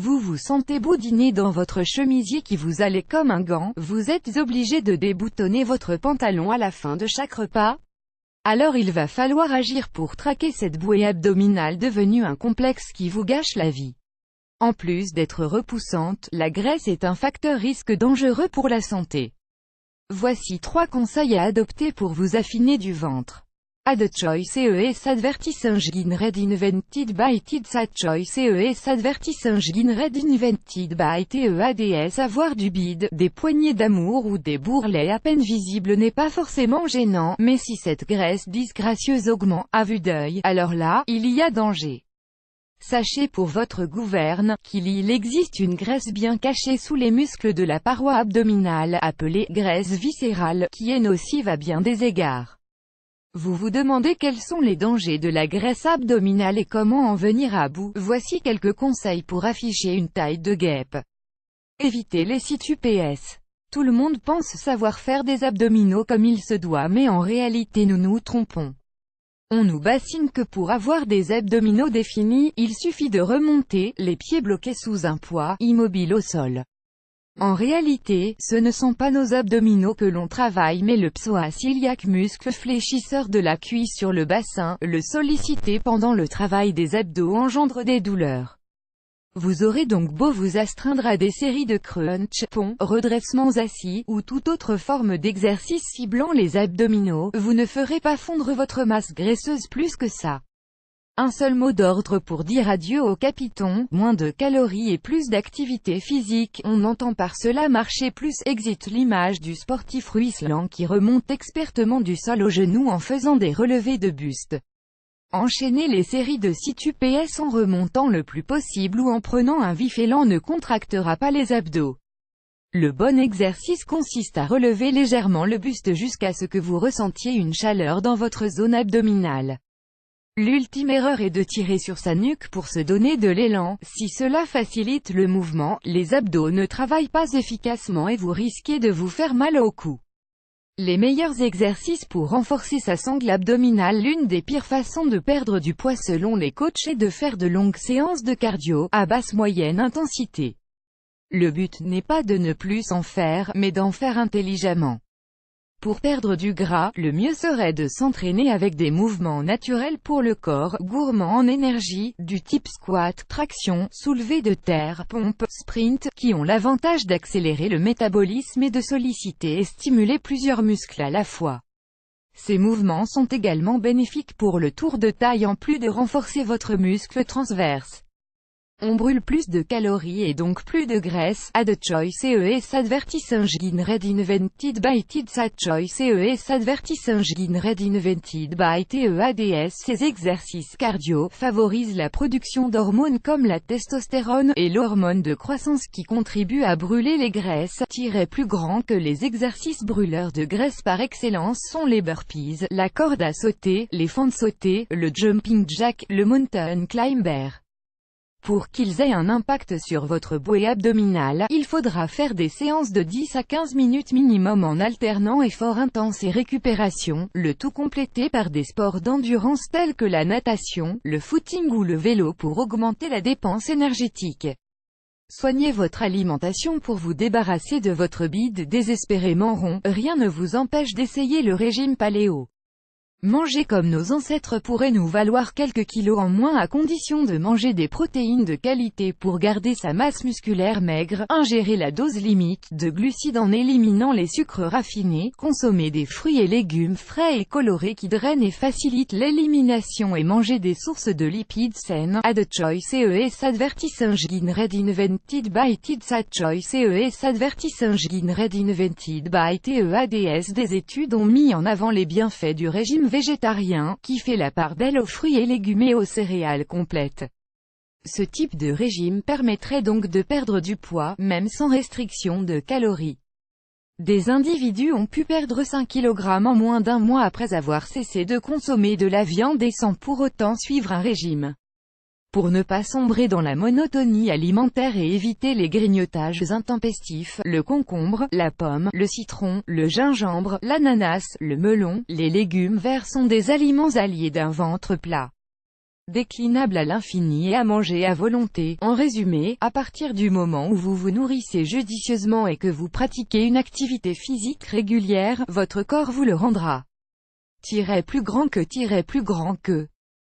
Vous vous sentez boudiner dans votre chemisier qui vous allait comme un gant, vous êtes obligé de déboutonner votre pantalon à la fin de chaque repas? Alors il va falloir agir pour traquer cette bouée abdominale devenue un complexe qui vous gâche la vie. En plus d'être repoussante, la graisse est un facteur risque dangereux pour la santé. Voici 3 conseils à adopter pour vous affiner du ventre. Add choice ES advertising red invented by TEDS choice ES advertising red invented by TEADS. Avoir du bide, des poignées d'amour ou des bourrelets à peine visibles n'est pas forcément gênant, mais si cette graisse disgracieuse augmente à vue d'œil, alors là, il y a danger. Sachez pour votre gouverne, qu'il existe une graisse bien cachée sous les muscles de la paroi abdominale, appelée graisse viscérale, qui est nocive à bien des égards. Vous vous demandez quels sont les dangers de la graisse abdominale et comment en venir à bout. Voici quelques conseils pour afficher une taille de guêpe. Évitez les situs PS. Tout le monde pense savoir faire des abdominaux comme il se doit, mais en réalité nous nous trompons. On nous bassine que pour avoir des abdominaux définis, il suffit de remonter, les pieds bloqués sous un poids, immobile au sol. En réalité, ce ne sont pas nos abdominaux que l'on travaille mais le psoas iliaque, muscle fléchisseur de la cuisse sur le bassin, le solliciter pendant le travail des abdos engendre des douleurs. Vous aurez donc beau vous astreindre à des séries de crunch, ponts, redressements assis, ou toute autre forme d'exercice ciblant les abdominaux, vous ne ferez pas fondre votre masse graisseuse plus que ça. Un seul mot d'ordre pour dire adieu au capiton, moins de calories et plus d'activité physique. On entend par cela marcher plus, exit l'image du sportif ruisselant qui remonte expertement du sol au genou en faisant des relevés de buste. Enchaîner les séries de situs PS en remontant le plus possible ou en prenant un vif élan ne contractera pas les abdos. Le bon exercice consiste à relever légèrement le buste jusqu'à ce que vous ressentiez une chaleur dans votre zone abdominale. L'ultime erreur est de tirer sur sa nuque pour se donner de l'élan. Si cela facilite le mouvement, les abdos ne travaillent pas efficacement et vous risquez de vous faire mal au cou. Les meilleurs exercices pour renforcer sa sangle abdominale. L'une des pires façons de perdre du poids selon les coachs est de faire de longues séances de cardio, à basse-moyenne intensité. Le but n'est pas de ne plus en faire, mais d'en faire intelligemment. Pour perdre du gras, le mieux serait de s'entraîner avec des mouvements naturels pour le corps, gourmands en énergie, du type squat, traction, soulevé de terre, pompe, sprint, qui ont l'avantage d'accélérer le métabolisme et de solliciter et stimuler plusieurs muscles à la fois. Ces mouvements sont également bénéfiques pour le tour de taille en plus de renforcer votre muscle transverse. On brûle plus de calories et donc plus de graisse. Add choice ES advertising red invented by TEDS choice ES advertising red invented by TEADS. Ces exercices cardio favorisent la production d'hormones comme la testostérone et l'hormone de croissance qui contribuent à brûler les graisses. Plus grand que les exercices brûleurs de graisse par excellence sont les burpees, la corde à sauter, les fentes sautées, le jumping jack, le mountain climber. Pour qu'ils aient un impact sur votre bouée abdominale, il faudra faire des séances de 10 à 15 minutes minimum en alternant effort intense et récupération, le tout complété par des sports d'endurance tels que la natation, le footing ou le vélo pour augmenter la dépense énergétique. Soignez votre alimentation pour vous débarrasser de votre bide désespérément rond. Rien ne vous empêche d'essayer le régime paléo. Manger comme nos ancêtres pourrait nous valoir quelques kilos en moins à condition de manger des protéines de qualité pour garder sa masse musculaire maigre, ingérer la dose limite de glucides en éliminant les sucres raffinés, consommer des fruits et légumes frais et colorés qui drainent et facilitent l'élimination et manger des sources de lipides saines. Add choice ES advertising red invented by TEDS choice ES advertising red invented by TEADS. Des études ont mis en avant les bienfaits du régime végétarien, qui fait la part belle aux fruits et légumes et aux céréales complètes. Ce type de régime permettrait donc de perdre du poids, même sans restriction de calories. Des individus ont pu perdre 5 kg en moins d'un mois après avoir cessé de consommer de la viande et sans pour autant suivre un régime. Pour ne pas sombrer dans la monotonie alimentaire et éviter les grignotages intempestifs, le concombre, la pomme, le citron, le gingembre, l'ananas, le melon, les légumes verts sont des aliments alliés d'un ventre plat. déclinable à l'infini et à manger à volonté. En résumé, à partir du moment où vous vous nourrissez judicieusement et que vous pratiquez une activité physique régulière, votre corps vous le rendra. Plus grand que.